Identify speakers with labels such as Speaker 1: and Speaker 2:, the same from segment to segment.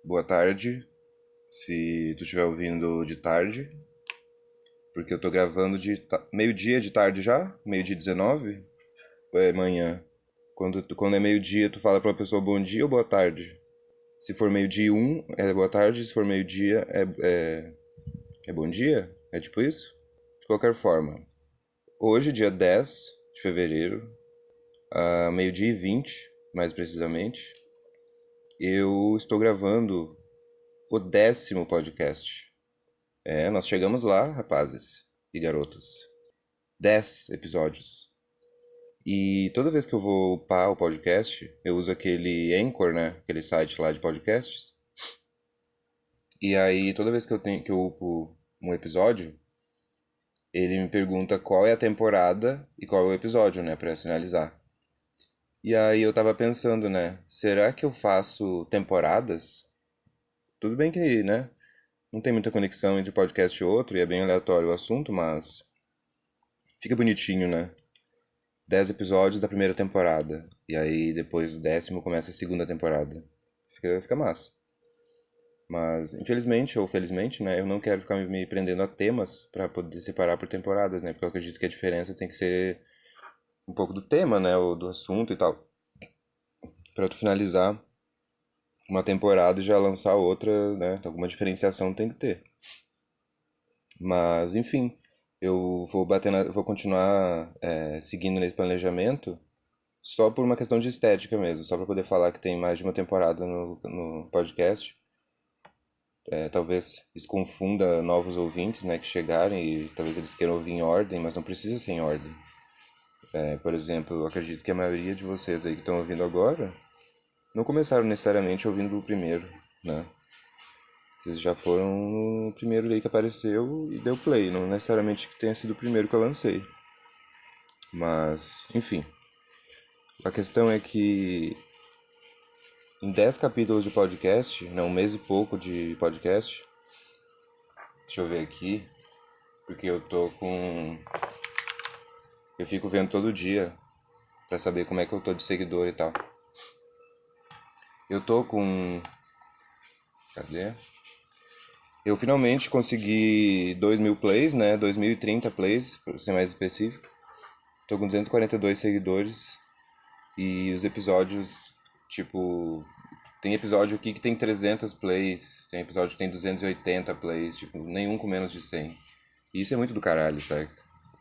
Speaker 1: Boa tarde, se tu estiver ouvindo de tarde, porque eu tô gravando de meio-dia de tarde já, meio-dia 19, ou é manhã? Quando é meio-dia, tu fala pra uma pessoa bom dia ou boa tarde? Se for meio-dia é boa tarde, se for meio-dia é bom dia? É tipo isso? De qualquer forma, hoje, dia 10 de fevereiro, a meio-dia e 20, mais precisamente, eu estou gravando o 10º podcast. Nós chegamos lá, rapazes e garotas. 10 episódios. E toda vez que eu vou upar o podcast, eu uso aquele Anchor, né? Aquele site lá de podcasts. E aí, toda vez que eu upo um episódio, ele me pergunta qual é a temporada e qual é o episódio, né? Pra sinalizar. E aí eu tava pensando, né? Será que eu faço temporadas? Tudo bem que, né? Não tem muita conexão entre podcast e outro e é bem aleatório o assunto, mas fica bonitinho, né? 10 episódios da primeira temporada. E aí depois do 10º começa a segunda temporada. Fica massa. Mas infelizmente ou felizmente, né, eu não quero ficar me prendendo a temas para poder separar por temporadas, né? Porque eu acredito que a diferença tem que ser um pouco do tema, né, ou do assunto e tal. Para tu finalizar uma temporada e já lançar outra, né? Alguma diferenciação tem que ter. Mas enfim, vou continuar seguindo nesse planejamento. Só por uma questão de estética mesmo, só para poder falar que tem mais de uma temporada no podcast. Talvez isso confunda novos ouvintes, né, que chegarem e talvez eles queiram ouvir em ordem, mas não precisa ser em ordem. Por exemplo, eu acredito que a maioria de vocês aí que estão ouvindo agora não começaram necessariamente ouvindo o primeiro, né? Vocês já foram no primeiro aí que apareceu e deu play, não necessariamente que tenha sido o primeiro que eu lancei. Mas, enfim, a questão é que em 10 capítulos de podcast, né, um mês e pouco de podcast, deixa eu ver aqui, porque eu tô com... Eu fico vendo todo dia pra saber como é que eu tô de seguidor e tal. Eu tô com... Cadê? Eu finalmente consegui 2.000 plays, né, 2.030 plays, pra ser mais específico. Tô com 242 seguidores e os episódios, tipo... Tem episódio aqui que tem 300 plays, tem episódio que tem 280 plays, tipo, nenhum com menos de 100. E isso é muito do caralho, sabe?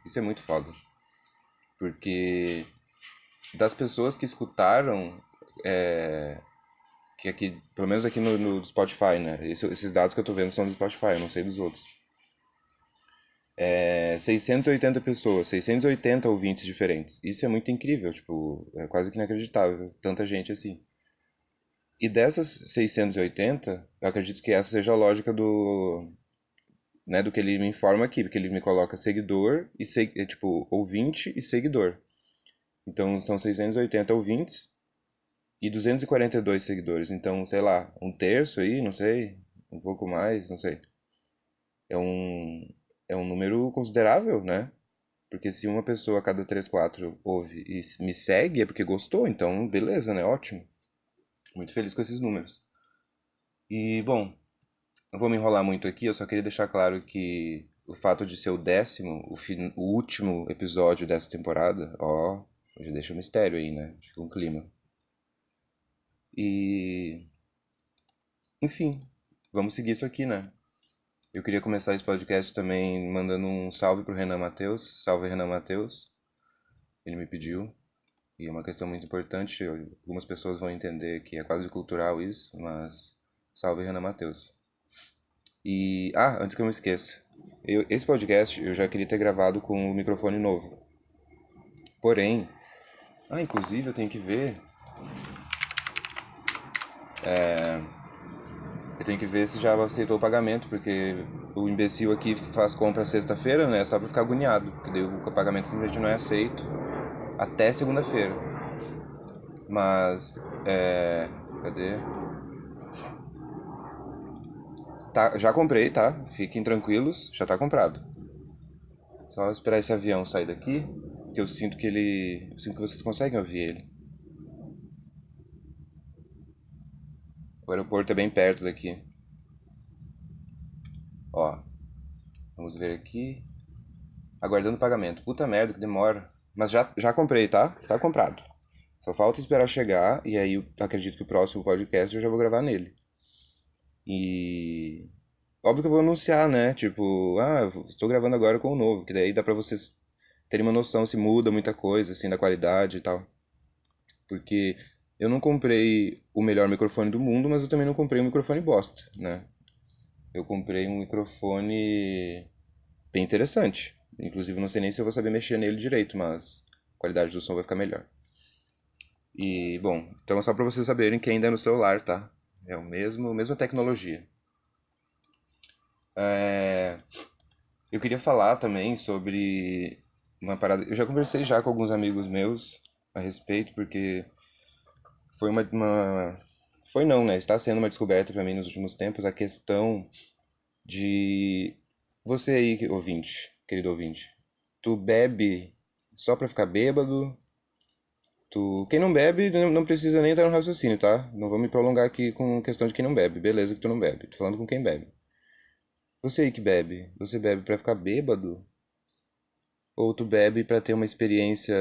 Speaker 1: Isso é muito foda. Porque das pessoas que escutaram, que aqui, pelo menos aqui no Spotify, né? Esses dados que eu tô vendo são do Spotify, eu não sei dos outros. 680 pessoas, 680 ouvintes diferentes. Isso é muito incrível, tipo, é quase que inacreditável, tanta gente assim. E dessas 680, eu acredito que essa seja a lógica do que ele me informa aqui, porque ele me coloca seguidor e tipo, ouvinte e seguidor. Então são 680 ouvintes e 242 seguidores. Então, sei lá, um terço aí, não sei, um pouco mais, não sei. É um, é um número considerável, né? Porque se uma pessoa a cada 3 4 ouve e me segue é porque gostou, então beleza, né? Ótimo. Muito feliz com esses números. E, bom, não vou me enrolar muito aqui, eu só queria deixar claro que o fato de ser o 10º, o último episódio dessa temporada, ó, já deixa um mistério aí, né? Fica um clima. E, enfim, vamos seguir isso aqui, né? Eu queria começar esse podcast também mandando um salve pro Renan Matheus. Salve, Renan Matheus. Ele me pediu. E é uma questão muito importante. Algumas pessoas vão entender que é quase cultural isso, mas salve, Renan Matheus. E, antes que eu me esqueça. Esse podcast eu já queria ter gravado com o microfone novo. Porém, inclusive eu tenho que ver. Eu tenho que ver se já aceitou o pagamento, porque o imbecil aqui faz compra sexta-feira, né? Só pra ficar agoniado, porque daí o pagamento simplesmente não é aceito até segunda-feira. Mas, cadê? Tá, já comprei, tá? Fiquem tranquilos, já tá comprado. Só esperar esse avião sair daqui, que eu sinto que vocês conseguem ouvir ele. O aeroporto é bem perto daqui. Ó, vamos ver aqui. Aguardando pagamento. Puta merda, que demora. Mas já comprei, tá? Tá comprado. Só falta esperar chegar e aí eu acredito que o próximo podcast eu já vou gravar nele. E óbvio que eu vou anunciar, né? Tipo, estou gravando agora com o novo, que daí dá pra vocês terem uma noção se muda muita coisa, assim, da qualidade e tal. Porque eu não comprei o melhor microfone do mundo, mas eu também não comprei um microfone bosta, né? Eu comprei um microfone bem interessante. Inclusive, não sei nem se eu vou saber mexer nele direito, mas a qualidade do som vai ficar melhor. E, bom, então é só pra vocês saberem que ainda é no celular, tá? É o mesmo, mesma tecnologia. É, eu queria falar também sobre uma parada. Eu já conversei já com alguns amigos meus a respeito, porque foi foi não, né? Está sendo uma descoberta pra mim nos últimos tempos a questão de você aí, ouvinte, querido ouvinte. Tu bebe só pra ficar bêbado? Quem não bebe não precisa nem estar no raciocínio, tá? Não vou me prolongar aqui com questão de quem não bebe. Beleza que tu não bebe. Tô falando com quem bebe. Você aí que bebe, você bebe pra ficar bêbado? Ou tu bebe pra ter uma experiência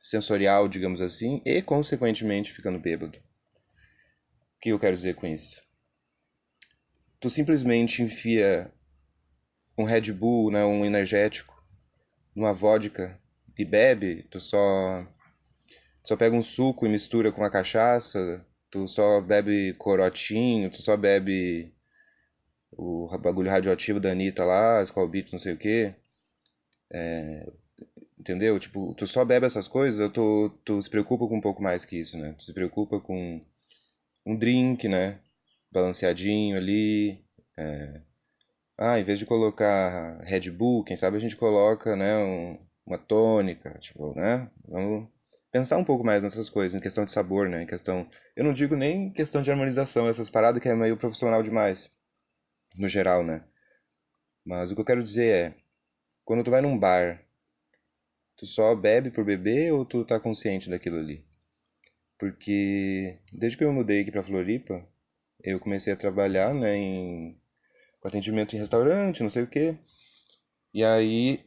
Speaker 1: sensorial, digamos assim, e consequentemente ficando bêbado? O que eu quero dizer com isso? Tu simplesmente enfia um Red Bull, né, um energético, numa vodka e bebe? Tu só pega um suco e mistura com a cachaça? Tu só bebe corotinho? Tu só bebe o bagulho radioativo da Anitta lá, Skol Beats, não sei o quê? Entendeu? Tipo, tu só bebe essas coisas, tu se preocupa com um pouco mais que isso, né? Tu se preocupa com um drink, né? Balanceadinho ali. Em vez de colocar Red Bull, quem sabe a gente coloca, né, uma tônica, tipo, né? Vamos pensar um pouco mais nessas coisas, em questão de sabor, né? Em questão, eu não digo nem em questão de harmonização, essas paradas que é meio profissional demais, no geral, né? Mas o que eu quero dizer é, quando tu vai num bar, tu só bebe por beber ou tu tá consciente daquilo ali? Porque desde que eu mudei aqui pra Floripa, eu comecei a trabalhar, né, com atendimento em restaurante, não sei o quê. E aí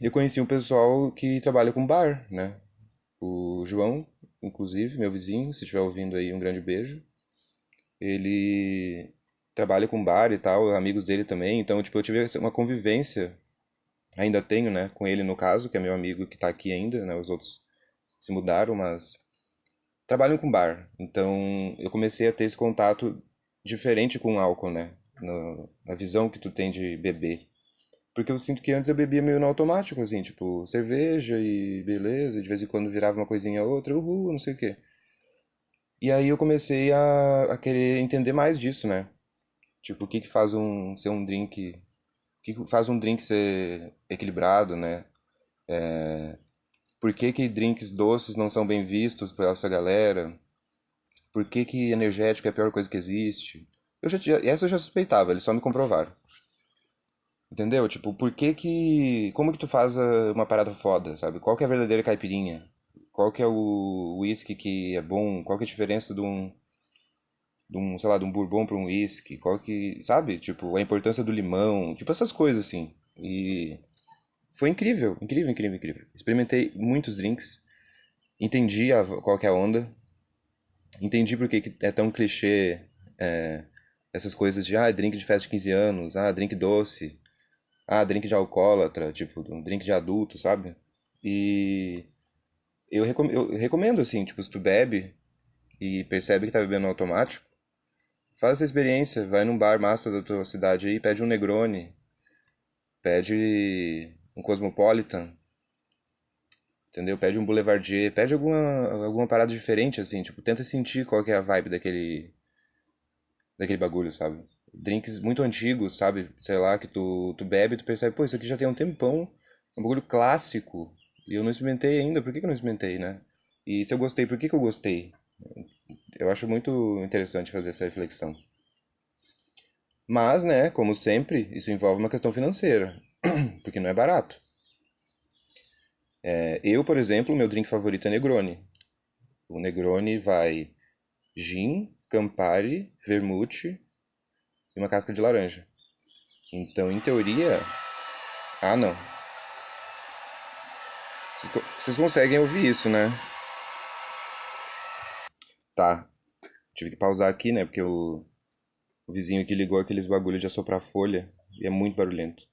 Speaker 1: eu conheci um pessoal que trabalha com bar, né? O João, inclusive, meu vizinho, se estiver ouvindo aí, um grande beijo. Ele trabalha com bar e tal, amigos dele também. Então, tipo, eu tive uma convivência, ainda tenho, né, com ele no caso, que é meu amigo que tá aqui ainda, né? Os outros se mudaram, mas trabalham com bar. Então, eu comecei a ter esse contato diferente com o álcool, né? Na visão que tu tem de beber. Porque eu sinto que antes eu bebia meio no automático, assim, tipo, cerveja e beleza, de vez em quando virava uma coisinha ou outra, uhul, não sei o quê. E aí eu comecei a querer entender mais disso, né? Tipo, o que que faz ser um drink, o que que faz um drink ser equilibrado, né? Por que que drinks doces não são bem vistos por essa galera? Por que que energético é a pior coisa que existe? Essa eu já suspeitava, eles só me comprovaram. Entendeu? Tipo, como que tu faz uma parada foda, sabe? Qual que é a verdadeira caipirinha? Qual que é o whisky que é bom? Qual que é a diferença sei lá, de um bourbon para um whisky? Sabe? Tipo, a importância do limão, tipo essas coisas assim. E foi incrível, incrível, incrível, incrível. Experimentei muitos drinks, entendi qual que é a onda, entendi por que que é tão clichê essas coisas de drink de festa de 15 anos, drink doce. Drink de alcoólatra, tipo, um drink de adulto, sabe? E eu recomendo, assim, tipo, se tu bebe e percebe que tá bebendo no automático, faz essa experiência, vai num bar massa da tua cidade aí, pede um Negroni, pede um Cosmopolitan, entendeu? Pede um Boulevardier, pede alguma parada diferente, assim, tipo, tenta sentir qual que é a vibe daquele bagulho, sabe? Drinks muito antigos, sabe? Sei lá, que tu bebe e tu percebe, pô, isso aqui já tem um tempão, é um bagulho clássico, e eu não experimentei ainda, por que que eu não experimentei, né? E se eu gostei, por que que eu gostei? Eu acho muito interessante fazer essa reflexão. Mas, né, como sempre, isso envolve uma questão financeira, porque não é barato. Eu, por exemplo, meu drink favorito é Negroni. O Negroni vai gin, Campari, vermute e uma casca de laranja. Então, em teoria... Ah, não. Vocês conseguem ouvir isso, né? Tá. Tive que pausar aqui, né? Porque o vizinho aqui ligou aqueles bagulhos de assoprar folha e é muito barulhento.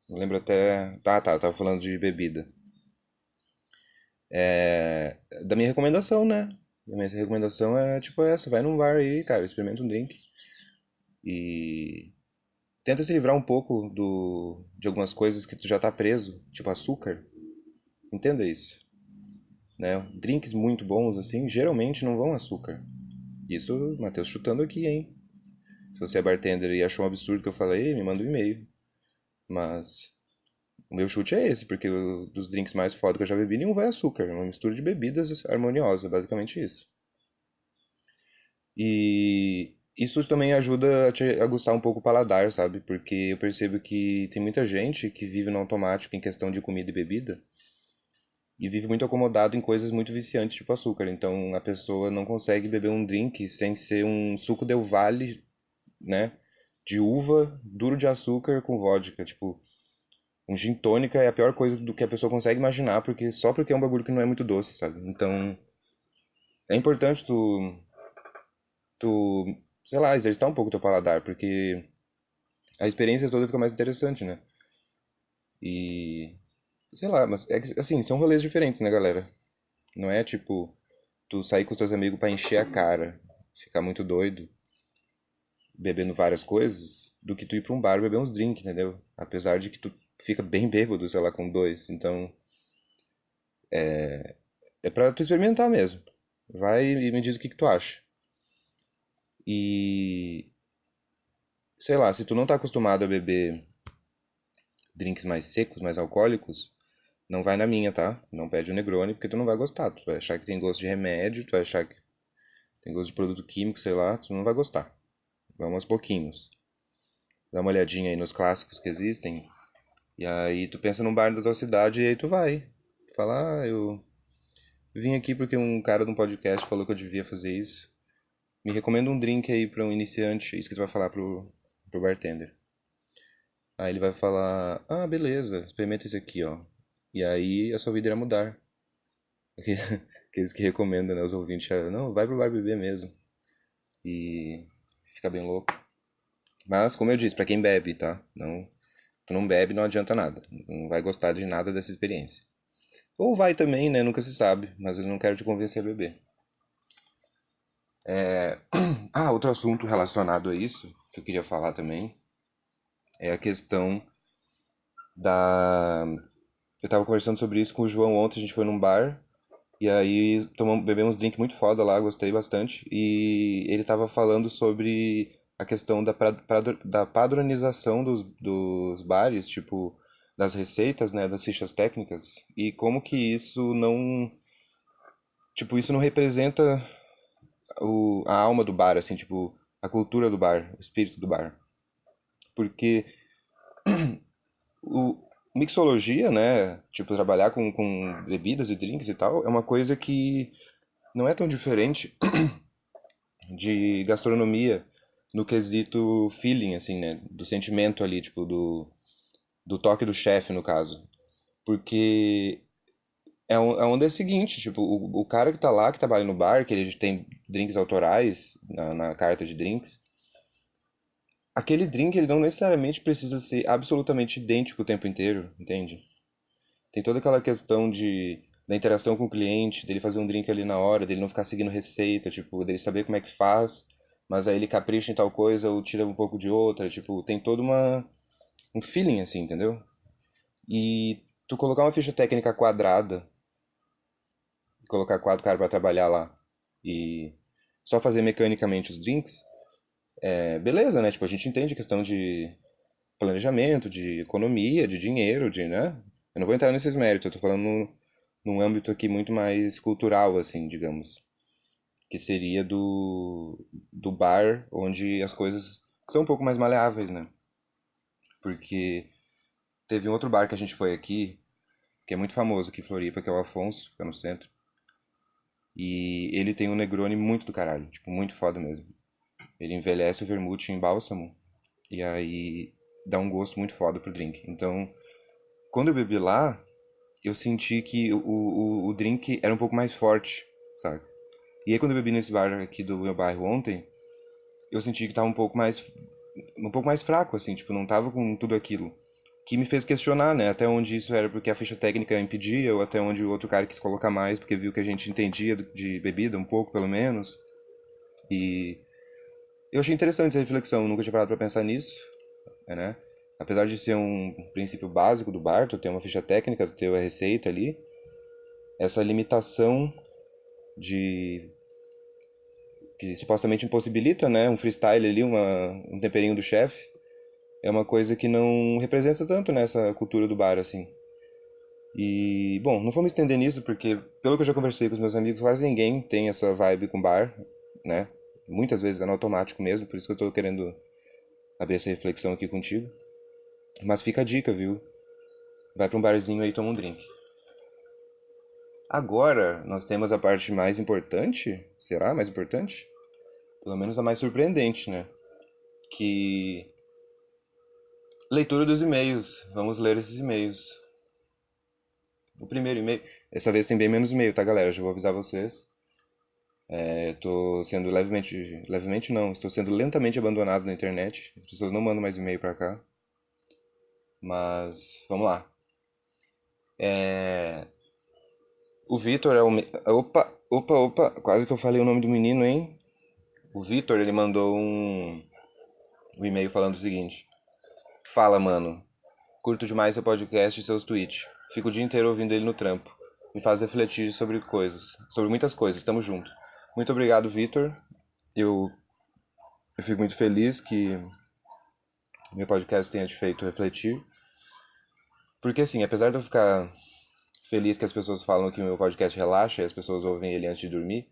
Speaker 1: Eu lembro até... Tá, tava falando de bebida. Da minha recomendação, né? A minha recomendação é tipo essa, vai num bar aí, cara, experimenta um drink e tenta se livrar um pouco de algumas coisas que tu já tá preso, tipo açúcar. Entenda isso, né? Drinks muito bons assim, geralmente não vão açúcar. Isso, Matheus chutando aqui, hein? Se você é bartender e achou um absurdo que eu falei, me manda um e-mail. Mas o meu chute é esse, porque dos drinks mais foda que eu já bebi, nenhum vai açúcar. É uma mistura de bebidas harmoniosa, basicamente isso. E isso também ajuda a te aguçar um pouco o paladar, sabe? Porque eu percebo que tem muita gente que vive no automático em questão de comida e bebida e vive muito acomodado em coisas muito viciantes, tipo açúcar. Então a pessoa não consegue beber um drink sem ser um suco Del Valle, né? De uva, duro de açúcar com vodka. Tipo, um gin tônica é a pior coisa do que a pessoa consegue imaginar, porque só porque é um bagulho que não é muito doce, sabe? Então é importante tu, sei lá, exercitar um pouco o teu paladar, porque a experiência toda fica mais interessante, né? E, sei lá, mas é que, assim, são rolês diferentes, né, galera? Não é tipo, tu sair com os teus amigos pra encher a cara, ficar muito doido, bebendo várias coisas, do que tu ir pra um bar beber uns drinks, entendeu? Apesar de que tu fica bem bêbado, sei lá, com dois. Então, é pra tu experimentar mesmo. Vai e me diz o que que tu acha. E, sei lá, se tu não tá acostumado a beber drinks mais secos, mais alcoólicos, não vai na minha, tá? Não pede o Negroni porque tu não vai gostar. Tu vai achar que tem gosto de remédio, tu vai achar que tem gosto de produto químico, sei lá, tu não vai gostar. Vamos aos pouquinhos. Dá uma olhadinha aí nos clássicos que existem. E aí tu pensa num bar da tua cidade e aí tu vai. Tu fala, eu vim aqui porque um cara de um podcast falou que eu devia fazer isso. Me recomenda um drink aí pra um iniciante. Isso que tu vai falar pro bartender. Aí ele vai falar, ah, beleza, experimenta esse aqui, ó. E aí a sua vida irá mudar. Aqueles que recomendam, né, os ouvintes, não, vai pro bar beber mesmo. E fica bem louco. Mas, como eu disse, pra quem bebe, tá? Não, tu não bebe, não adianta nada. Não vai gostar de nada dessa experiência. Ou vai também, né? Nunca se sabe. Mas eu não quero te convencer a beber. Ah, outro assunto relacionado a isso, que eu queria falar também, é a questão da... Eu tava conversando sobre isso com o João ontem, a gente foi num bar. E aí bebemos drink muito foda lá, gostei bastante. E ele tava falando sobre a questão da padronização dos bares, tipo, das receitas, né, das fichas técnicas, e como que isso não, tipo, isso não representa a alma do bar, assim, tipo, a cultura do bar, o espírito do bar. Porque o mixologia, né, tipo, trabalhar com bebidas e drinks e tal, é uma coisa que não é tão diferente de gastronomia no quesito feeling, assim, né? Do sentimento ali, tipo, do toque do chefe, no caso. Porque a onda é a seguinte, tipo, o cara que tá lá, que trabalha no bar, que ele tem drinks autorais na carta de drinks, aquele drink ele não necessariamente precisa ser absolutamente idêntico o tempo inteiro, entende? Tem toda aquela questão da interação com o cliente, dele fazer um drink ali na hora, dele não ficar seguindo receita, tipo, dele saber como é que faz, mas aí ele capricha em tal coisa ou tira um pouco de outra, tipo, tem todo um feeling assim, entendeu? E tu colocar uma ficha técnica quadrada, colocar quatro caras pra trabalhar lá e só fazer mecanicamente os drinks, beleza, né? Tipo, a gente entende a questão de planejamento, de economia, de dinheiro, né? Eu não vou entrar nesses méritos, eu tô falando num âmbito aqui muito mais cultural, assim, digamos, que seria do bar, onde as coisas são um pouco mais maleáveis, né? Porque teve um outro bar que a gente foi aqui, que é muito famoso aqui em Floripa, que é o Afonso, fica no centro. E ele tem um Negroni muito do caralho, tipo, muito foda mesmo. Ele envelhece o vermute em bálsamo e aí dá um gosto muito foda pro drink. Então, quando eu bebi lá, eu senti que o drink era um pouco mais forte, sabe? E aí quando eu bebi nesse bar aqui do meu bairro ontem, eu senti que tava um pouco mais fraco, assim, tipo, não tava com tudo aquilo. Que me fez questionar, né, até onde isso era porque a ficha técnica impedia, ou até onde o outro cara quis colocar mais, porque viu que a gente entendia de bebida, um pouco pelo menos. E eu achei interessante essa reflexão, nunca tinha parado pra pensar nisso, né? Apesar de ser um princípio básico do bar, tu tem uma ficha técnica, tu tem a receita ali, essa limitação de que supostamente impossibilita, né, um freestyle ali, um temperinho do chefe, é uma coisa que não representa tanto nessa cultura do bar, assim. E, bom, não vou me estender nisso, porque, pelo que eu já conversei com os meus amigos, quase ninguém tem essa vibe com bar, né? Muitas vezes é no automático mesmo, por isso que eu tô querendo abrir essa reflexão aqui contigo. Mas fica a dica, viu? Vai pra um barzinho aí e toma um drink. Agora, nós temos a parte mais importante, será mais importante? Pelo menos a mais surpreendente, né? Que leitura dos e-mails. Vamos ler esses e-mails. O primeiro e-mail. Dessa vez tem bem menos e-mail, tá, galera? Já vou avisar vocês. Tô sendo levemente. Levemente não, estou sendo lentamente abandonado na internet. As pessoas não mandam mais e-mail pra cá. Mas vamos lá. O Vitor é o. Opa! Quase que eu falei o nome do menino, hein? O Vitor, ele mandou um e-mail falando o seguinte: Fala, mano. Curto demais seu podcast e seus tweets. Fico o dia inteiro ouvindo ele no trampo. Me faz refletir sobre coisas, sobre muitas coisas. Tamo junto. Muito obrigado, Vitor. Eu, eu fico muito feliz que meu podcast tenha te feito refletir. Porque, assim, apesar de eu ficar feliz que as pessoas falam que o meu podcast relaxa e as pessoas ouvem ele antes de dormir,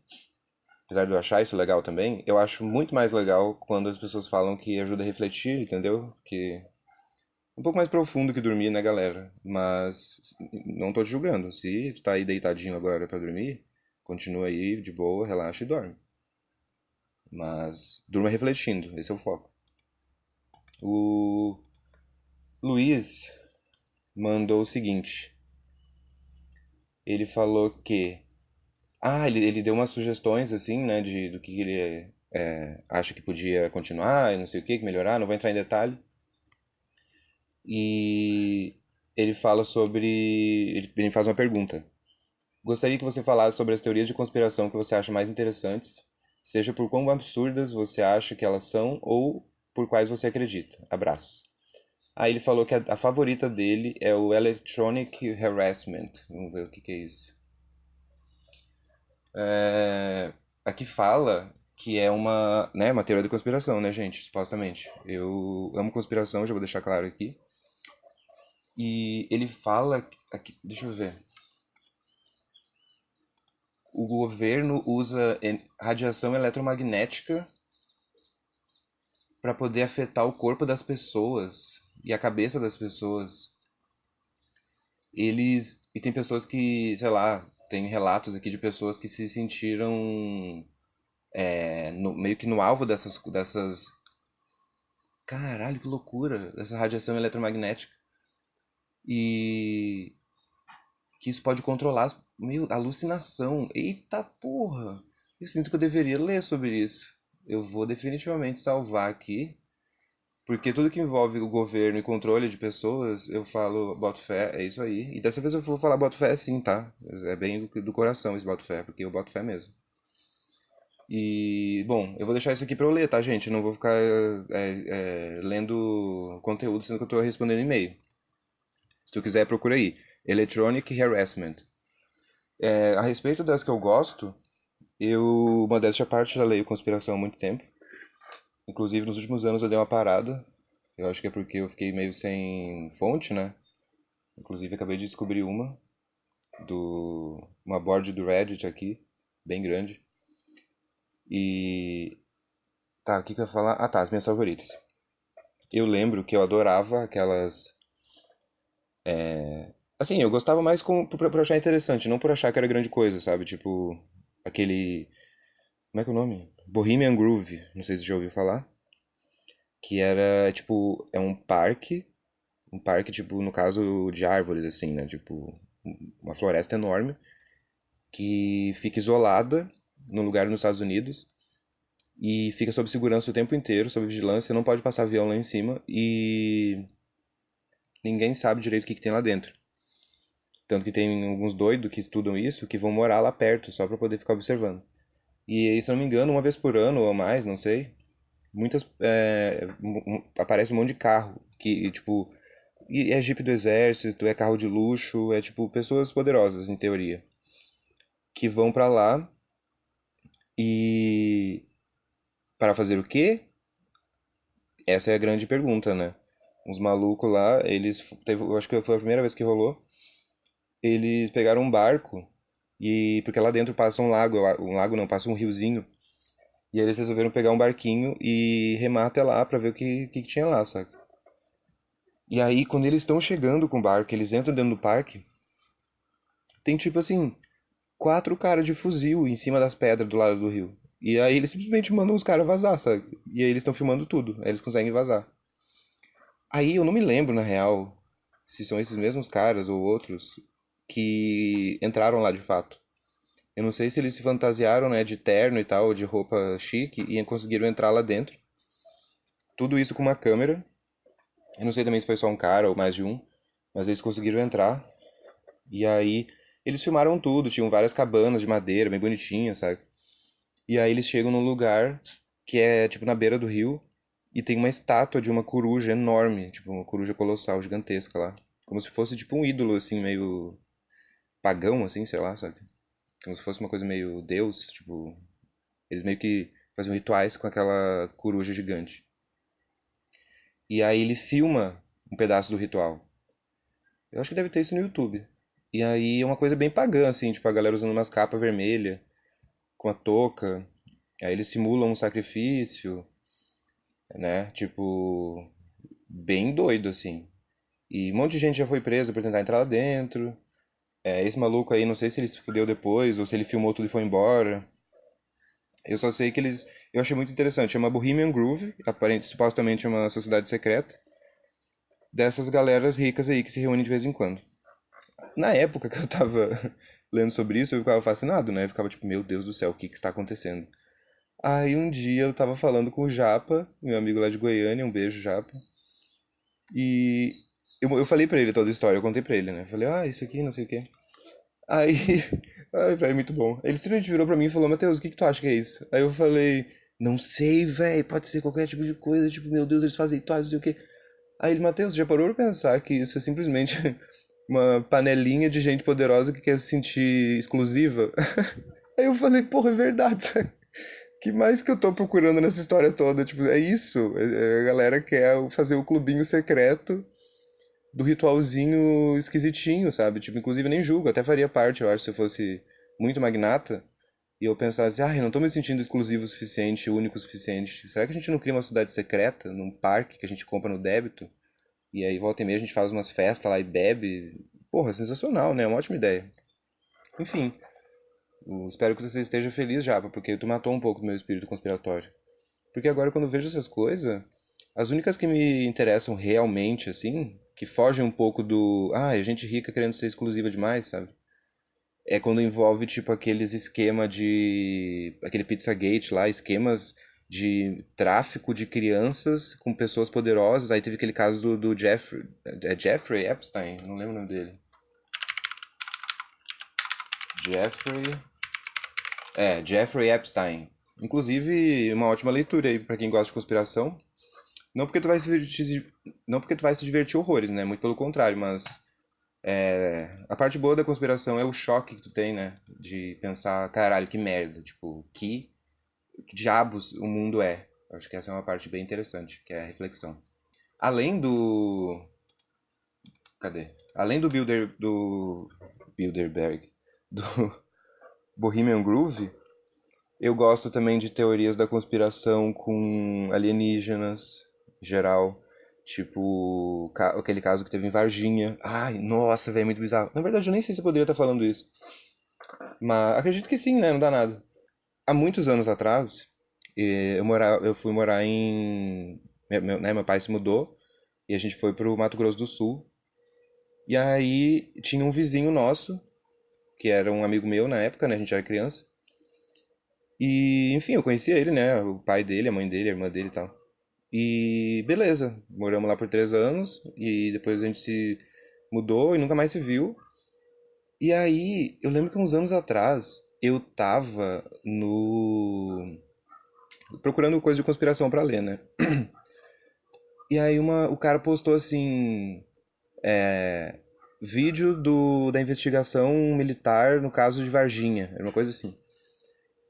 Speaker 1: apesar de eu achar isso legal também, eu acho muito mais legal quando as pessoas falam que ajuda a refletir, entendeu? Que um pouco mais profundo que dormir, né, galera? Mas não tô te julgando. Se tu tá aí deitadinho agora pra dormir, continua aí de boa, relaxa e dorme. Mas durma refletindo, esse é o foco. O Luiz mandou o seguinte. Ele falou que... Ah, ele deu umas sugestões, assim, né, do que ele acha que podia continuar e não sei o que melhorar. Não vou entrar em detalhe. E ele fala sobre... Ele faz uma pergunta. Gostaria que você falasse sobre as teorias de conspiração que você acha mais interessantes, seja por quão absurdas você acha que elas são ou por quais você acredita. Abraços. Aí ele falou que a favorita dele é o Electronic Harassment. Vamos ver o que é isso. Aqui fala que é uma teoria da conspiração, né, gente? Supostamente. Eu amo conspiração, já vou deixar claro aqui. E ele fala aqui, deixa eu ver. O governo usa radiação eletromagnética para poder afetar o corpo das pessoas e a cabeça das pessoas. E tem pessoas que, sei lá, tem relatos aqui de pessoas que se sentiram meio que no alvo dessas. Caralho, que loucura! Dessa radiação eletromagnética. E que isso pode controlar meio alucinação. Eita porra! Eu sinto que eu deveria ler sobre isso. Eu vou definitivamente salvar aqui. Porque tudo que envolve o governo e controle de pessoas, eu falo boto fé, é isso aí. E dessa vez eu vou falar boto fé sim, tá? É bem do coração esse boto fé, porque eu boto fé mesmo. E, bom, eu vou deixar isso aqui pra eu ler, tá, gente? Eu não vou ficar lendo conteúdo, sendo que eu tô respondendo e-mail. Se tu quiser, procura aí. Electronic Harassment. A respeito das que eu gosto, modéstia à parte, já leio conspiração há muito tempo. Inclusive, nos últimos anos eu dei uma parada. Eu acho que é porque eu fiquei meio sem fonte, né? Inclusive, acabei de descobrir uma board do Reddit aqui, bem grande. E tá, o que que eu ia falar? Ah, tá, as minhas favoritas. Eu lembro que eu adorava aquelas. Assim, eu gostava mais por achar interessante, não por achar que era grande coisa, sabe? Tipo. aquele, como é que é o nome? Bohemian Groove, não sei se você já ouviu falar, que era, tipo, é um parque, tipo, no caso de árvores, assim, né, tipo, uma floresta enorme, que fica isolada num lugar nos Estados Unidos, e fica sob segurança o tempo inteiro, sob vigilância, não pode passar avião lá em cima, e ninguém sabe direito o que que tem lá dentro. Tanto que tem alguns doidos que estudam isso, que vão morar lá perto, só pra poder ficar observando. E aí, se eu não me engano, uma vez por ano ou mais, não sei, aparece um monte de carro que, tipo, e é Jeep do exército, é carro de luxo, é tipo pessoas poderosas, em teoria, que vão pra lá e para fazer o quê? Essa é a grande pergunta, né? Uns malucos lá, eu acho que foi a primeira vez que rolou, eles pegaram um barco e porque lá dentro passa um lago não, passa um riozinho, e aí eles resolveram pegar um barquinho e remar até lá pra ver o que tinha lá, saca? E aí, quando eles estão chegando com o barco, eles entram dentro do parque, tem tipo assim, quatro caras de fuzil em cima das pedras do lado do rio. E aí eles simplesmente mandam os caras vazar, sabe? E aí eles estão filmando tudo, aí eles conseguem vazar. Aí eu não me lembro, na real, se são esses mesmos caras ou outros que entraram lá de fato. Eu não sei se eles se fantasiaram, né, de terno e tal, de roupa chique e conseguiram entrar lá dentro. Tudo isso com uma câmera. Eu não sei também se foi só um cara ou mais de um, mas eles conseguiram entrar. E aí eles filmaram tudo, tinham várias cabanas de madeira bem bonitinhas, sabe? E aí eles chegam num lugar que é tipo na beira do rio e tem uma estátua de uma coruja enorme, tipo uma coruja colossal, gigantesca lá. Como se fosse tipo um ídolo assim, meio pagão assim, sei lá, sabe? Como se fosse uma coisa meio deus, tipo, eles meio que faziam rituais com aquela coruja gigante. E aí ele filma um pedaço do ritual. Eu acho que deve ter isso no YouTube. E aí é uma coisa bem pagã, assim, tipo, a galera usando umas capas vermelhas, com a touca. Aí eles simulam um sacrifício, né? Tipo, bem doido, assim. E um monte de gente já foi presa por tentar entrar lá dentro. Esse maluco aí, não sei se ele se fudeu depois ou se ele filmou tudo e foi embora. Eu só sei que eles. Eu achei muito interessante. Chama Bohemian Groove, supostamente é uma sociedade secreta, dessas galeras ricas aí que se reúnem de vez em quando. Na época que eu tava lendo sobre isso, eu ficava fascinado, né? Eu ficava tipo, meu Deus do céu, o que que está acontecendo? Aí um dia eu tava falando com o Japa, meu amigo lá de Goiânia, um beijo, Japa. E eu falei pra ele toda a história, eu contei pra ele, né? Eu falei, ah, isso aqui, não sei o quê. Aí, ai, velho, muito bom. Ele simplesmente virou pra mim e falou, Matheus, o que que tu acha que é isso? Aí eu falei, não sei, velho, pode ser qualquer tipo de coisa, tipo, meu Deus, eles fazem rituais, não sei o quê. Aí ele, Matheus, já parou pra pensar que isso é simplesmente uma panelinha de gente poderosa que quer se sentir exclusiva? Aí eu falei, porra, é verdade. Que mais que eu tô procurando nessa história toda? Tipo, é isso. A galera quer fazer o clubinho secreto do ritualzinho esquisitinho, sabe? Tipo, inclusive nem julgo, até faria parte, eu acho, se eu fosse muito magnata e eu pensasse, ah, eu não tô me sentindo exclusivo o suficiente, único o suficiente. Será que a gente não cria uma cidade secreta num parque que a gente compra no débito? E aí volta e meia a gente faz umas festas lá e bebe? Porra, sensacional, né? É uma ótima ideia. Enfim, espero que você esteja feliz, Japa, porque tu matou um pouco do meu espírito conspiratório. Porque agora quando eu vejo essas coisas, as únicas que me interessam realmente, assim, que fogem um pouco do, ah, é gente rica querendo ser exclusiva demais, sabe? É quando envolve, tipo, aqueles esquema de, aquele Pizzagate lá, esquemas de tráfico de crianças com pessoas poderosas. Aí teve aquele caso do Jeffrey, Jeffrey Epstein, não lembro o nome dele. Jeffrey, Jeffrey Epstein. Inclusive, uma ótima leitura aí pra quem gosta de conspiração. Não porque tu vai se divertir, não porque tu vai se divertir horrores, né? Muito pelo contrário, mas a parte boa da conspiração é o choque que tu tem, né? De pensar, caralho, que merda, tipo, que diabos o mundo é. Acho que essa é uma parte bem interessante, que é a reflexão. Além do, cadê? Além do Bilderberg, do Bohemian Groove, eu gosto também de teorias da conspiração com alienígenas, em geral. Tipo, aquele caso que teve em Varginha. Ai, nossa, velho, muito bizarro. Na verdade, eu nem sei se eu poderia estar falando isso. Mas acredito que sim, né? Não dá nada. Há muitos anos atrás, eu fui morar em. Meu pai se mudou e a gente foi pro Mato Grosso do Sul. E aí tinha um vizinho nosso, que era um amigo meu na época, né? A gente era criança. E, enfim, eu conhecia ele, né? O pai dele, a mãe dele, a irmã dele e tal. E beleza, moramos lá por 3 anos e depois a gente se mudou e nunca mais se viu. E aí, eu lembro que uns anos atrás eu tava no procurando coisa de conspiração pra ler, né? E aí o cara postou assim, vídeo da investigação militar no caso de Varginha, era uma coisa assim.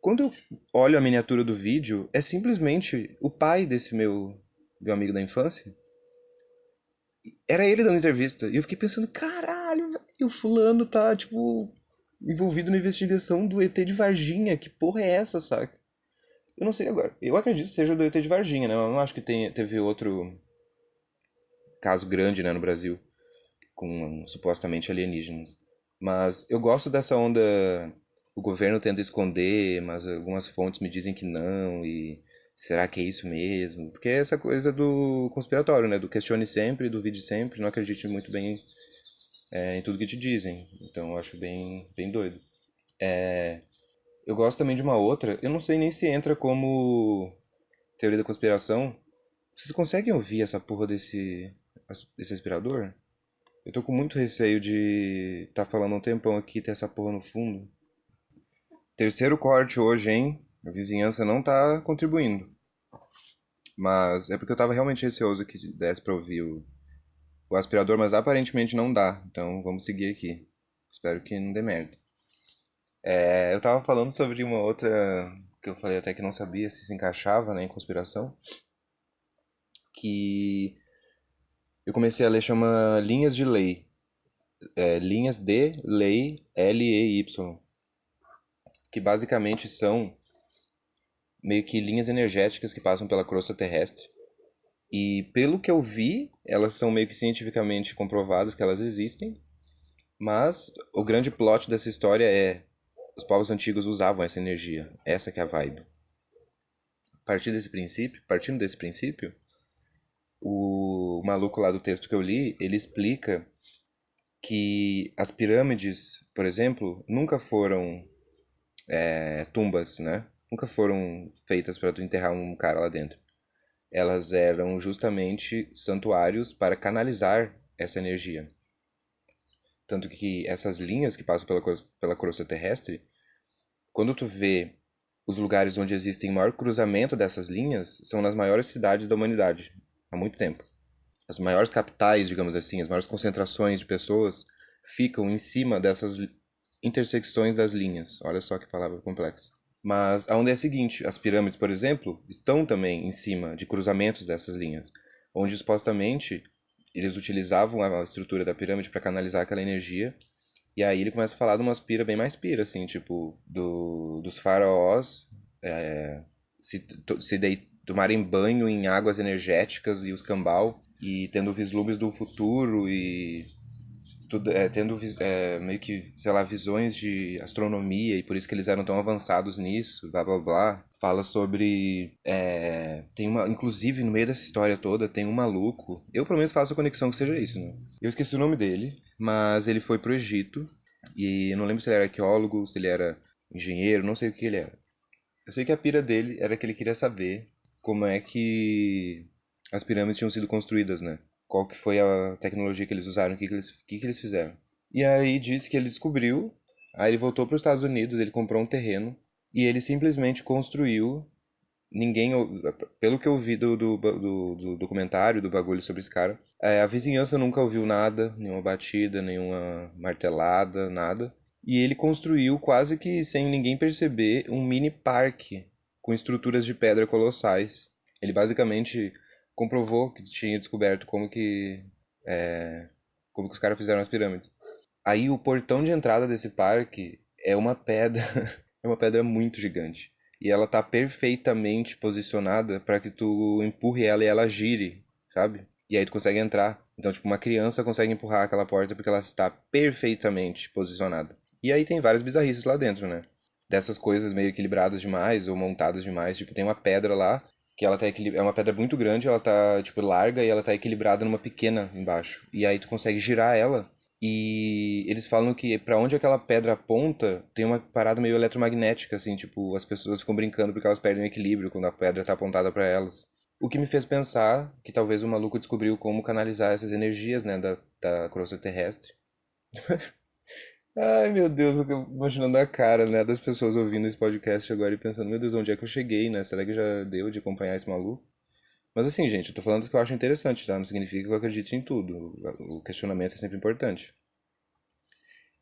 Speaker 1: Quando eu olho a miniatura do vídeo, é simplesmente o pai desse meu amigo da infância. Era ele dando entrevista. E eu fiquei pensando, caralho, velho, o fulano tá, tipo, envolvido na investigação do ET de Varginha. Que porra é essa, saca? Eu não sei agora. Eu acredito que seja do ET de Varginha, né? Eu não acho que teve outro caso grande, né, no Brasil, com supostamente alienígenas. Mas eu gosto dessa onda. O governo tenta esconder, mas algumas fontes me dizem que não, e será que é isso mesmo? Porque é essa coisa do conspiratório, né? Do questione sempre, duvide sempre, não acredite muito bem em tudo que te dizem. Então eu acho bem doido. Eu gosto também de uma outra, eu não sei nem se entra como teoria da conspiração. Vocês conseguem ouvir essa porra desse aspirador? Eu tô com muito receio de tá falando um tempão aqui e ter essa porra no fundo. Terceiro corte hoje, hein? A vizinhança não tá contribuindo. Mas é porque eu tava realmente receoso que desse pra ouvir o aspirador, mas aparentemente não dá. Então vamos seguir aqui. Espero que não dê merda. Eu tava falando sobre uma outra que eu falei até que não sabia se encaixava, né, em conspiração, que eu comecei a ler, chama Linhas de Lei. Linhas de Lei, Ley, que basicamente são meio que linhas energéticas que passam pela crosta terrestre. E pelo que eu vi, elas são meio que cientificamente comprovadas que elas existem, mas o grande plot dessa história é os povos antigos usavam essa energia. Essa que é a vibe. Partindo desse princípio, o maluco lá do texto que eu li, ele explica que as pirâmides, por exemplo, nunca foram tumbas, né? Nunca foram feitas para tu enterrar um cara lá dentro. Elas eram justamente santuários para canalizar essa energia. Tanto que essas linhas que passam pela crosta terrestre, quando tu vê os lugares onde existem maior cruzamento dessas linhas, são nas maiores cidades da humanidade, há muito tempo. As maiores capitais, digamos assim, as maiores concentrações de pessoas ficam em cima dessas intersecções das linhas. Olha só que palavra complexa. Mas a onda é a seguinte: as pirâmides, por exemplo, estão também em cima de cruzamentos dessas linhas, onde supostamente eles utilizavam a estrutura da pirâmide para canalizar aquela energia. E aí ele começa a falar de umas pira bem mais pira, assim, tipo, dos faraós tomarem banho em águas energéticas e os cambal, e tendo vislumbres do futuro e tendo meio que, sei lá, visões de astronomia e por isso que eles eram tão avançados nisso, blá blá blá. Fala sobre. Tem uma. Inclusive, no meio dessa história toda, tem um maluco. Eu, pelo menos, faço a conexão que seja isso, né? Eu esqueci o nome dele, mas ele foi pro Egito. E eu não lembro se ele era arqueólogo, se ele era engenheiro, não sei o que ele era. Eu sei que a pira dele era que ele queria saber como é que as pirâmides tinham sido construídas, né? Qual que foi a tecnologia que eles usaram, o que que eles fizeram. E aí disse que ele descobriu, aí ele voltou para os Estados Unidos, ele comprou um terreno e ele simplesmente construiu. Ninguém, pelo que eu vi do documentário, do bagulho sobre esse cara, a vizinhança nunca ouviu nada, nenhuma batida, nenhuma martelada, nada. E ele construiu, quase que sem ninguém perceber, um mini parque com estruturas de pedra colossais. Ele basicamente comprovou que tinha descoberto como que os caras fizeram as pirâmides. Aí o portão de entrada desse parque é uma pedra, é uma pedra muito gigante. E ela tá perfeitamente posicionada para que tu empurre ela e ela gire, sabe? E aí tu consegue entrar. Então, tipo, uma criança consegue empurrar aquela porta porque ela está perfeitamente posicionada. E aí tem várias bizarrices lá dentro, né? Dessas coisas meio equilibradas demais ou montadas demais. Tipo, tem uma pedra lá que ela tá é uma pedra muito grande, ela tá, tipo, larga e ela tá equilibrada numa pequena embaixo. E aí tu consegue girar ela e eles falam que pra onde aquela pedra aponta tem uma parada meio eletromagnética, assim, tipo, as pessoas ficam brincando porque elas perdem o equilíbrio quando a pedra tá apontada pra elas. O que me fez pensar que talvez o maluco descobriu como canalizar essas energias, né, da crosta terrestre. Ai, meu Deus, eu tô imaginando a cara, né, das pessoas ouvindo esse podcast agora e pensando, meu Deus, onde é que eu cheguei, né? Será que já deu de acompanhar esse maluco? Mas assim, gente, eu tô falando que eu acho interessante, tá? Não significa que eu acredite em tudo. O questionamento é sempre importante.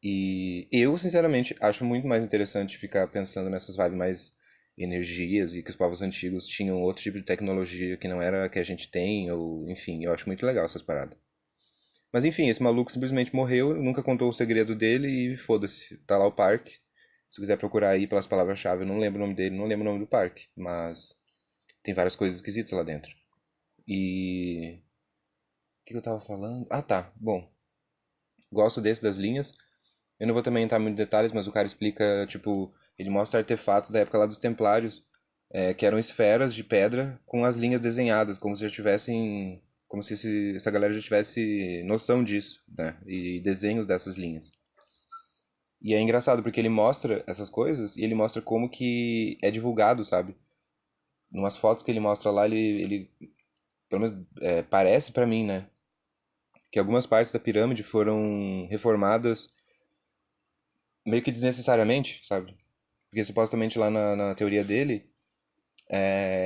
Speaker 1: E eu, sinceramente, acho muito mais interessante ficar pensando nessas vibes mais energias e que os povos antigos tinham outro tipo de tecnologia que não era a que a gente tem, ou enfim, eu acho muito legal essas paradas. Mas enfim, esse maluco simplesmente morreu, nunca contou o segredo dele e foda-se, tá lá o parque. Se tu quiser procurar aí pelas palavras-chave, eu não lembro o nome dele, não lembro o nome do parque, mas tem várias coisas esquisitas lá dentro. E o que eu tava falando? Ah, tá. Bom, gosto desse das linhas. Eu não vou também entrar muito em detalhes, mas o cara explica, tipo, ele mostra artefatos da época lá dos Templários, que eram esferas de pedra com as linhas desenhadas, como se já tivessem, como se essa galera já tivesse noção disso, né? E desenhos dessas linhas. E é engraçado porque ele mostra essas coisas e ele mostra como que é divulgado, sabe? Numas fotos que ele mostra lá, ele pelo menos parece pra mim, né? Que algumas partes da pirâmide foram reformadas meio que desnecessariamente, sabe? Porque supostamente lá na teoria dele,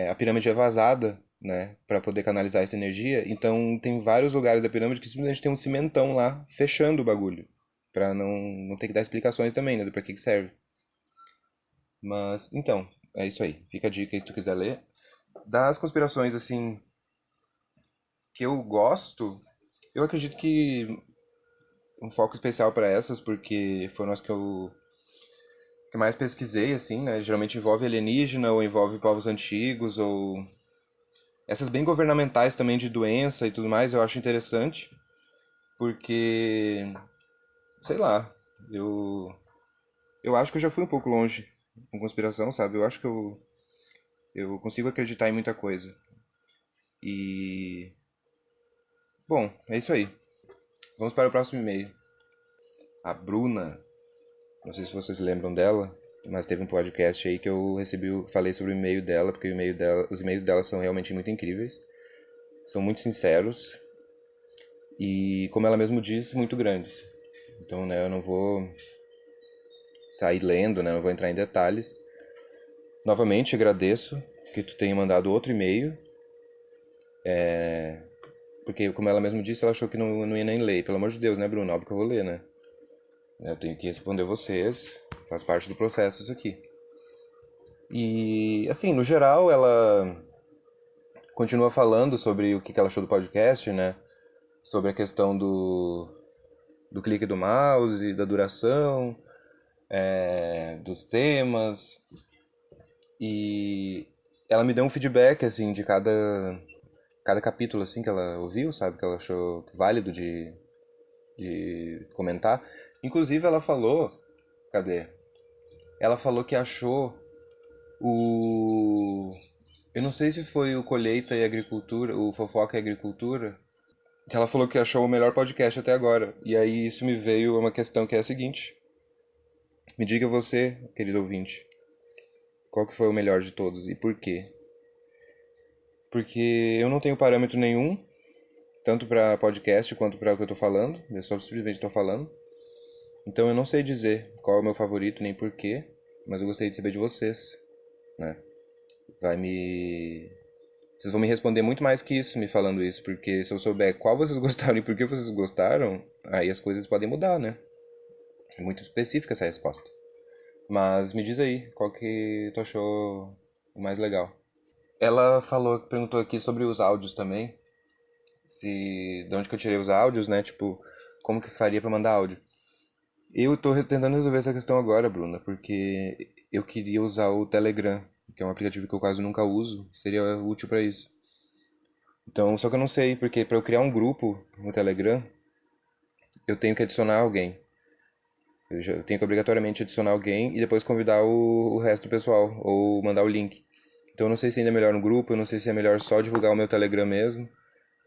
Speaker 1: a pirâmide é vazada, né, para poder canalizar essa energia. Então tem vários lugares da pirâmide que simplesmente tem um cimentão lá fechando o bagulho, para não ter que dar explicações também, né, do para que serve. Mas então, é isso aí. Fica a dica aí se tu quiser ler. Das conspirações assim que eu gosto, eu acredito que um foco especial para essas, porque foram as que eu mais pesquisei, assim, né? Geralmente envolve alienígena ou envolve povos antigos ou essas bem governamentais também de doença e tudo mais, eu acho interessante, porque sei lá, eu acho que eu já fui um pouco longe com conspiração, sabe? Eu acho que eu consigo acreditar em muita coisa. E bom, é isso aí. Vamos para o próximo e-mail. A Bruna, não sei se vocês lembram dela, mas teve um podcast aí que eu recebi, falei sobre o e-mail dela, porque o e-mail dela, os e-mails dela são realmente muito incríveis, são muito sinceros e, como ela mesmo disse, muito grandes. Então, né, eu não vou sair lendo, né, não vou entrar em detalhes. Novamente, agradeço que tu tenha mandado outro e-mail, porque, como ela mesmo disse, ela achou que não ia nem ler. Pelo amor de Deus, né, Bruno? Óbvio que eu vou ler, né? Eu tenho que responder vocês, faz parte do processo isso aqui. E, assim, no geral, ela continua falando sobre o que ela achou do podcast, né? Sobre a questão do clique do mouse, da duração, dos temas. E ela me deu um feedback, assim, de cada capítulo, assim, que ela ouviu, sabe? Que ela achou válido de comentar. Inclusive, ela falou... Cadê? Ela falou que achou o... Eu não sei se foi o Colheita e Agricultura, o Fofoca e Agricultura, que ela falou que achou o melhor podcast até agora. E aí isso me veio uma questão que é a seguinte. Me diga você, querido ouvinte, qual que foi o melhor de todos e por quê? Porque eu não tenho parâmetro nenhum, tanto para podcast quanto para o que eu tô falando. Eu só simplesmente tô falando. Então eu não sei dizer qual é o meu favorito nem por quê, mas eu gostaria de saber de vocês, né? Vai me Vocês vão me responder muito mais que isso me falando isso, porque se eu souber qual vocês gostaram e por que vocês gostaram, aí as coisas podem mudar, né? É muito específica essa resposta. Mas me diz aí, qual que tu achou o mais legal? Ela perguntou aqui sobre os áudios também, se de onde que eu tirei os áudios, né? Tipo, como que faria pra mandar áudio? Eu tô tentando resolver essa questão agora, Bruna, porque eu queria usar o Telegram, que é um aplicativo que eu quase nunca uso, seria útil pra isso. Então, só que eu não sei, porque para eu criar um grupo no Telegram, eu tenho que adicionar alguém. Eu tenho que obrigatoriamente adicionar alguém e depois convidar o resto do pessoal, ou mandar o link. Então eu não sei se ainda é melhor no grupo, eu não sei se é melhor só divulgar o meu Telegram mesmo,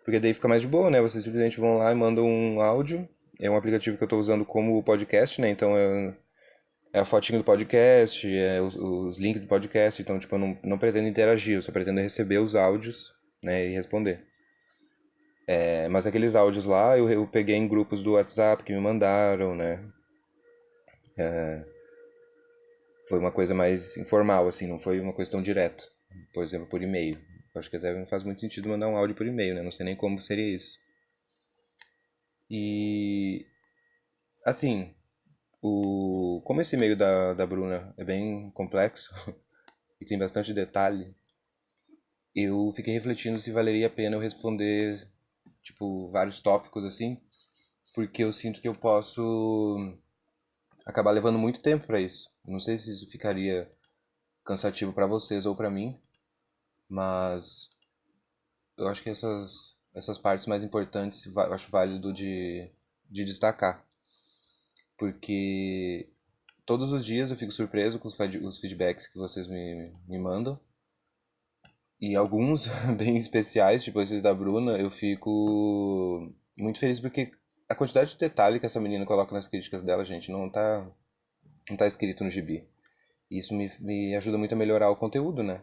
Speaker 1: porque daí fica mais de boa, né? Vocês simplesmente vão lá e mandam um áudio. É um aplicativo que eu estou usando como podcast, né? Então é a fotinho do podcast, é os links do podcast. Então, tipo, eu não pretendo interagir, eu só pretendo receber os áudios, né? E responder. Mas aqueles áudios lá eu peguei em grupos do WhatsApp que me mandaram, né? Foi uma coisa mais informal, assim, não foi uma questão direta. Por exemplo, por e-mail. Acho que até não faz muito sentido mandar um áudio por e-mail, né? Não sei nem como seria isso. E, assim, como esse e-mail da Bruna é bem complexo e tem bastante detalhe, eu fiquei refletindo se valeria a pena eu responder, tipo, vários tópicos, assim, porque eu sinto que eu posso acabar levando muito tempo para isso. Não sei se isso ficaria cansativo para vocês ou para mim, mas eu acho que essas partes mais importantes eu acho válido de destacar, porque todos os dias eu fico surpreso com os feedbacks que vocês me mandam, e alguns bem especiais, tipo esses da Bruna, eu fico muito feliz porque a quantidade de detalhe que essa menina coloca nas críticas dela, gente, não tá escrito no gibi. E isso me ajuda muito a melhorar o conteúdo, né?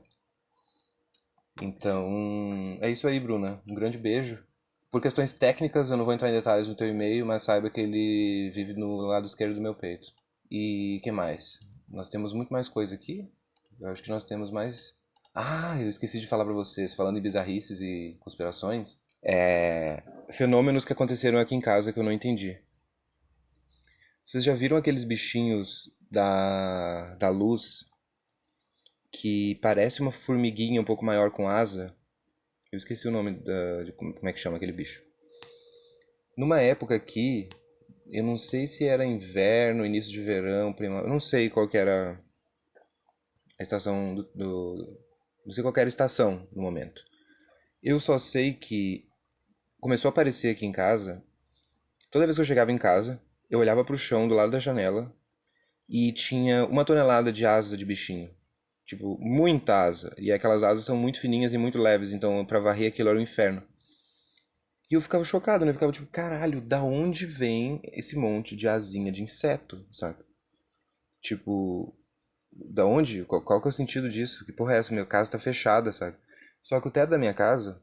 Speaker 1: Então, é isso aí, Bruna. Um grande beijo. Por questões técnicas, eu não vou entrar em detalhes no teu e-mail, mas saiba que ele vive no lado esquerdo do meu peito. E que mais? Nós temos muito mais coisa aqui. Eu acho que nós temos mais. Ah, eu esqueci de falar pra vocês, falando em bizarrices e conspirações, fenômenos que aconteceram aqui em casa que eu não entendi. Vocês já viram aqueles bichinhos da luz que parece uma formiguinha um pouco maior com asa? Eu esqueci o nome de como é que chama aquele bicho. Numa época aqui, eu não sei se era inverno, início de verão, primavera, eu não sei qual que era a estação não sei qual que era a estação no momento. Eu só sei que começou a aparecer aqui em casa, toda vez que eu chegava em casa, eu olhava pro chão do lado da janela e tinha 1 tonelada de asa de bichinho. Tipo, muita asa. E aquelas asas são muito fininhas e muito leves, então pra varrer aquilo era um inferno. E eu ficava chocado, né? Eu ficava tipo, caralho, da onde vem esse monte de asinha de inseto, sabe? Tipo, da onde? Qual que é o sentido disso? Que porra é essa? Minha casa tá fechada, sabe? Só que o teto da minha casa,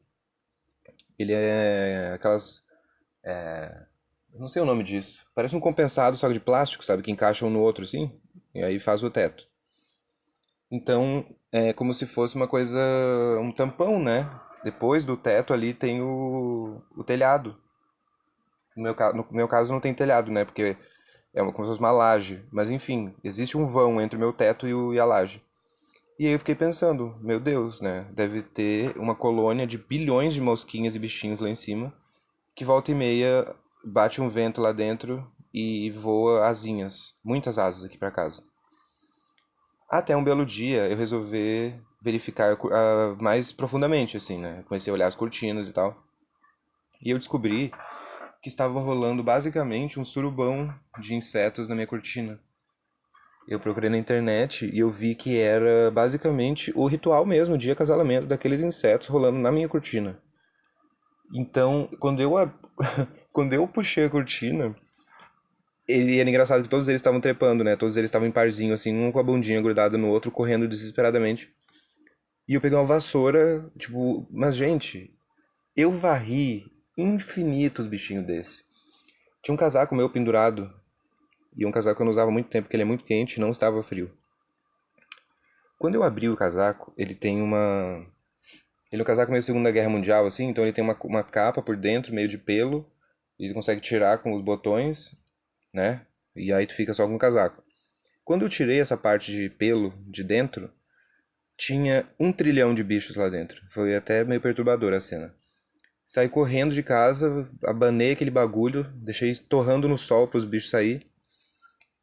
Speaker 1: ele é aquelas. Eu não sei o nome disso. Parece um compensado, só que de plástico, sabe? Que encaixa um no outro assim. E aí faz o teto. Então, é como se fosse uma coisa. Um tampão, né? Depois do teto ali tem o telhado. No meu caso não tem telhado, né? Porque como se fosse uma laje. Mas enfim, existe um vão entre o meu teto e a laje. E aí eu fiquei pensando, meu Deus, né? Deve ter uma colônia de bilhões de mosquinhas e bichinhos lá em cima, que volta e meia bate um vento lá dentro e voa asinhas, muitas asas aqui pra casa. Até um belo dia eu resolvi verificar mais profundamente, assim, né? Comecei a olhar as cortinas e tal. E eu descobri que estava rolando basicamente um surubão de insetos na minha cortina. Eu procurei na internet e eu vi que era basicamente o ritual mesmo de acasalamento daqueles insetos rolando na minha cortina. Então, quando eu puxei a cortina, ele era engraçado que todos eles estavam trepando, né? Todos eles estavam em parzinho, assim, um com a bundinha grudada no outro, correndo desesperadamente. E eu peguei uma vassoura, tipo, mas gente, eu varri infinitos bichinhos desse. Tinha um casaco meu pendurado, e um casaco que eu não usava há muito tempo, porque ele é muito quente e não estava frio. Quando eu abri o casaco, ele tem uma. Ele é um casaco meio Segunda Guerra Mundial, assim, então ele tem uma capa por dentro, meio de pelo, e ele consegue tirar com os botões, né? E aí tu fica só com o casaco. Quando eu tirei essa parte de pelo de dentro, tinha 1 trilhão de bichos lá dentro. Foi até meio perturbador a cena. Saí correndo de casa, abanei aquele bagulho, deixei torrando no sol para os bichos sair.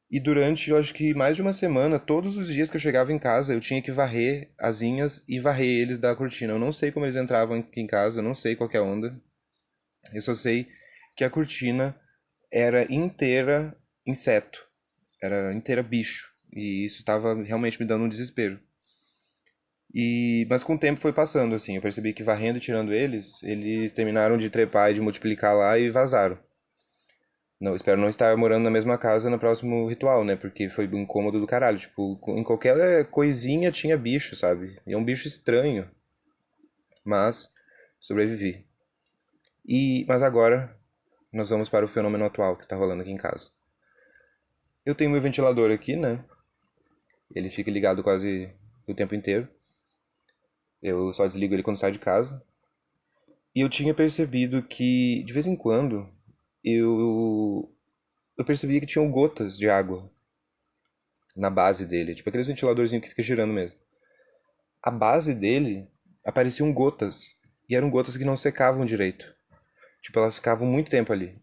Speaker 1: E durante, eu acho que mais de uma semana, todos os dias que eu chegava em casa, eu tinha que varrer asinhas e varrer eles da cortina. Eu não sei como eles entravam aqui em casa, eu não sei qual que é a onda. Eu só sei que a cortina era inteira inseto. Era inteira bicho. E isso tava realmente me dando um desespero. Mas com o tempo foi passando, assim. Eu percebi que varrendo e tirando eles terminaram de trepar e de multiplicar lá e vazaram. Não, espero não estar morando na mesma casa no próximo ritual, né? Porque foi um incômodo do caralho. Tipo, em qualquer coisinha tinha bicho, sabe? E é um bicho estranho, mas sobrevivi. Mas agora nós vamos para o fenômeno atual que está rolando aqui em casa. Eu tenho meu ventilador aqui, né? Ele fica ligado quase o tempo inteiro. Eu só desligo ele quando saio de casa. E eu tinha percebido que, de vez em quando, eu, eu percebia que tinham gotas de água na base dele. Tipo aqueles ventiladorzinhos que fica girando mesmo. A base dele apareciam gotas. E eram gotas que não secavam direito. Tipo, elas ficavam muito tempo ali.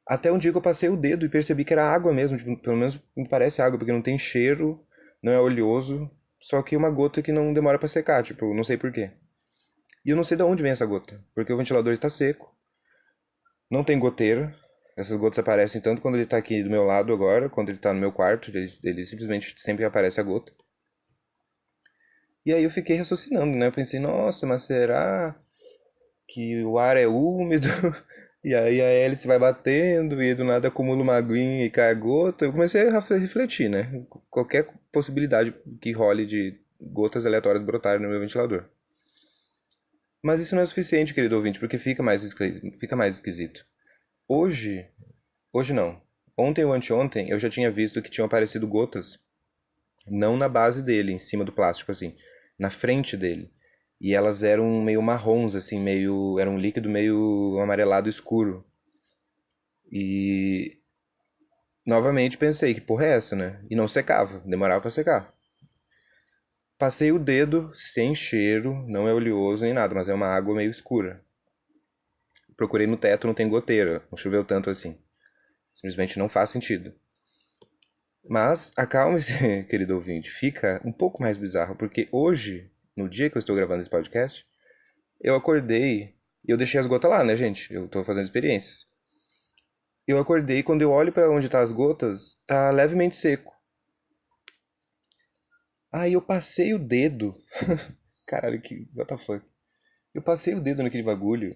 Speaker 1: Até um dia que eu passei o dedo e percebi que era água mesmo. Tipo, pelo menos me parece água, porque não tem cheiro, não é oleoso. Só que uma gota que não demora pra secar, tipo, não sei por quê. E eu não sei de onde vem essa gota, porque o ventilador está seco, não tem goteira. Essas gotas aparecem tanto quando ele tá aqui do meu lado agora, quando ele tá no meu quarto, ele simplesmente sempre aparece a gota. E aí eu fiquei raciocinando, né? Eu pensei, nossa, mas será que o ar é úmido? E aí a hélice vai batendo e do nada acumula uma aguinha e cai a gota. Eu comecei a refletir, né? Qualquer possibilidade que role de gotas aleatórias brotarem no meu ventilador. Mas isso não é suficiente, querido ouvinte, porque fica mais esquisito. Hoje, hoje não. Ontem ou anteontem eu já tinha visto que tinham aparecido gotas, não na base dele, em cima do plástico, assim, na frente dele. E elas eram meio marrons, assim, meio. Era um líquido meio amarelado escuro. E novamente pensei, que porra é essa, né? E não secava, demorava pra secar. Passei o dedo, sem cheiro, não é oleoso nem nada, mas é uma água meio escura. Procurei no teto, não tem goteira, não choveu tanto assim. Simplesmente não faz sentido. Mas acalme-se, querido ouvinte, fica um pouco mais bizarro, porque hoje, no dia que eu estou gravando esse podcast, eu acordei e eu deixei as gotas lá, né, gente? Eu tô fazendo experiências. Eu acordei e quando eu olho pra onde tá as gotas, tá levemente seco. Aí eu passei o dedo. Caralho, que. What the fuck? Eu passei o dedo naquele bagulho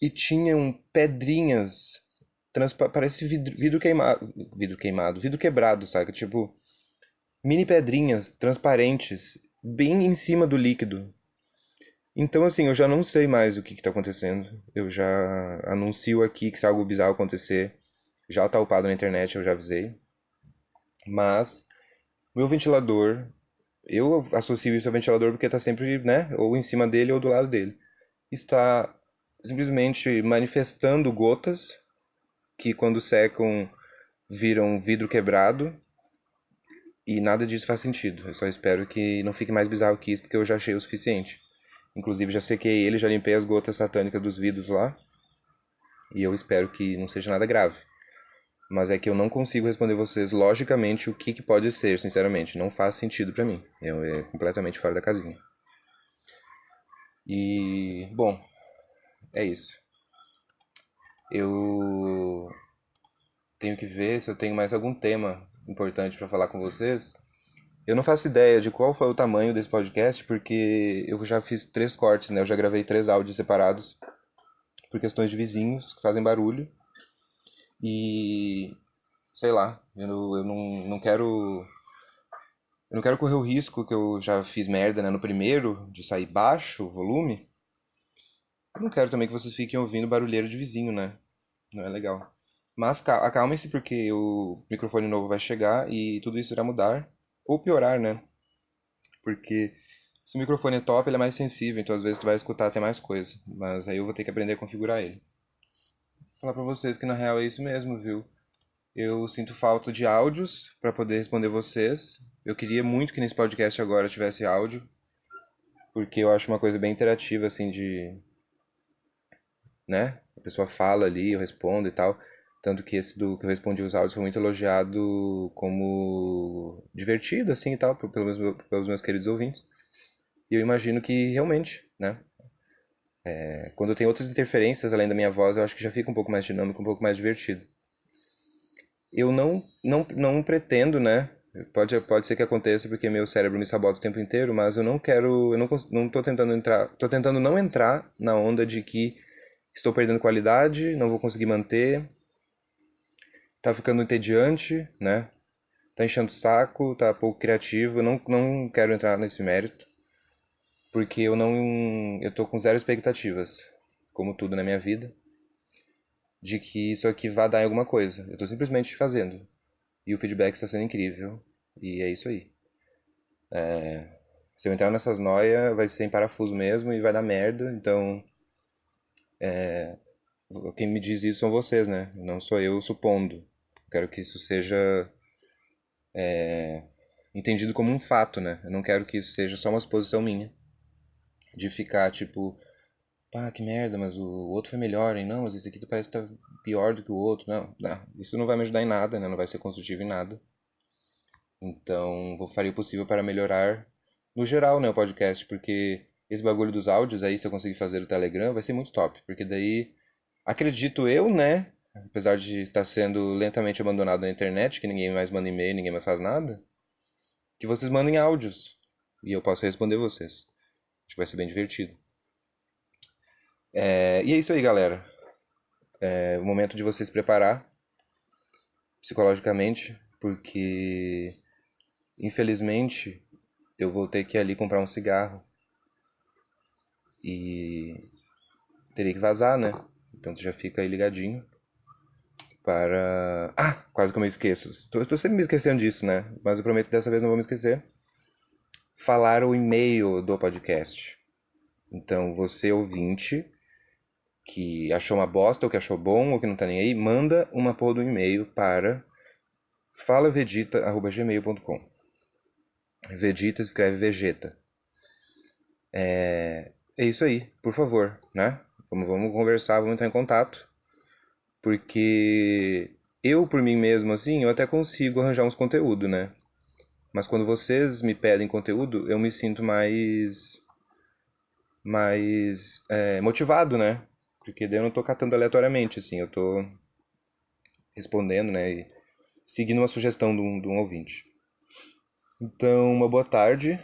Speaker 1: e tinham pedrinhas. Parece vidro queimado. Vidro queimado. Vidro quebrado, saca? Tipo, mini pedrinhas transparentes bem em cima do líquido. Então, assim, eu já não sei mais o que está acontecendo. Eu já anuncio aqui que se algo bizarro acontecer, já tá upado na internet, eu já avisei. Mas, meu ventilador, eu associo isso ao ventilador porque está sempre, né, ou em cima dele ou do lado dele. Está simplesmente manifestando gotas que, quando secam, viram vidro quebrado. E nada disso faz sentido. Eu só espero que não fique mais bizarro que isso, porque eu já achei o suficiente. Inclusive, já sequei ele, já limpei as gotas satânicas dos vidros lá. E eu espero que não seja nada grave. Mas é que eu não consigo responder vocês logicamente o que pode ser, sinceramente. Não faz sentido pra mim. É completamente fora da casinha. Bom, é isso. Eu tenho que ver se eu tenho mais algum tema importante pra falar com vocês. Eu não faço ideia de qual foi o tamanho desse podcast, porque eu já fiz 3 cortes, né? Eu já gravei 3 áudios separados por questões de vizinhos que fazem barulho. E sei lá, eu não quero. Eu não quero correr o risco que eu já fiz merda, né, no primeiro, de sair baixo o volume. Eu não quero também que vocês fiquem ouvindo barulheiro de vizinho, né? Não é legal. Mas acalmem-se porque o microfone novo vai chegar e tudo isso irá mudar. Ou piorar, né? Porque se o microfone é top, ele é mais sensível, então às vezes tu vai escutar até mais coisa. Mas aí eu vou ter que aprender a configurar ele. Vou falar pra vocês que na real é isso mesmo, viu? Eu sinto falta de áudios para poder responder vocês. Eu queria muito que nesse podcast agora tivesse áudio, porque eu acho uma coisa bem interativa, assim, né? A pessoa fala ali, eu respondo e tal. Tanto que esse do que eu respondi os áudios foi muito elogiado como divertido, assim, e tal, pelos meus queridos ouvintes. E eu imagino que realmente, né? Quando eu tenho outras interferências além da minha voz, eu acho que já fica um pouco mais dinâmico, um pouco mais divertido. eu não pretendo, né? Pode ser que aconteça porque meu cérebro me sabota o tempo inteiro, mas eu não quero, eu não tô tentando entrar, tô tentando não entrar na onda de que estou perdendo qualidade, não vou conseguir manter, tá ficando entediante, né? Tá enchendo o saco, tá pouco criativo, não quero entrar nesse mérito, porque eu tô com zero expectativas, como tudo na minha vida, de que isso aqui vá dar em alguma coisa. Eu tô simplesmente fazendo. E o feedback está sendo incrível. E é isso aí. Se eu entrar nessas noias, vai ser em parafuso mesmo e vai dar merda. Então, quem me diz isso são vocês, né? Não sou eu supondo. Quero que isso seja entendido como um fato, né? Eu não quero que isso seja só uma suposição minha. De ficar tipo, pá, que merda, mas o outro foi melhor, hein? Não, mas esse aqui parece que tá pior do que o outro. Não, isso não vai me ajudar em nada, né? Não vai ser construtivo em nada. Então, vou fazer o possível para melhorar no geral, né, o podcast, porque esse bagulho dos áudios aí, se eu conseguir fazer o Telegram, vai ser muito top, porque daí, acredito eu, né, apesar de estar sendo lentamente abandonado na internet, que ninguém mais manda e-mail, ninguém mais faz nada, que vocês mandem áudios e eu posso responder vocês. Acho que vai ser bem divertido. E é isso aí, galera. É o momento de vocês se preparar psicologicamente, porque infelizmente eu vou ter que ir ali comprar um cigarro e teria que vazar, né? Então tu já fica aí ligadinho para. Ah, quase que eu me esqueço. Tô sempre me esquecendo disso, né? Mas eu prometo que dessa vez não vou me esquecer. Falar o e-mail do podcast. Então, você ouvinte que achou uma bosta, ou que achou bom, ou que não tá nem aí, manda uma porra do e-mail para falavedita@gmail.com. Vegeta escreve Vegeta. É isso aí, por favor, né? Vamos conversar, vamos entrar em contato. Porque eu, por mim mesmo, assim, eu até consigo arranjar uns conteúdo, né? Mas quando vocês me pedem conteúdo, eu me sinto mais motivado, né? Porque daí eu não tô catando aleatoriamente, assim, eu tô respondendo, né? E seguindo uma sugestão de um ouvinte. Então, uma boa tarde,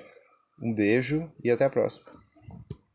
Speaker 1: um beijo e até a próxima.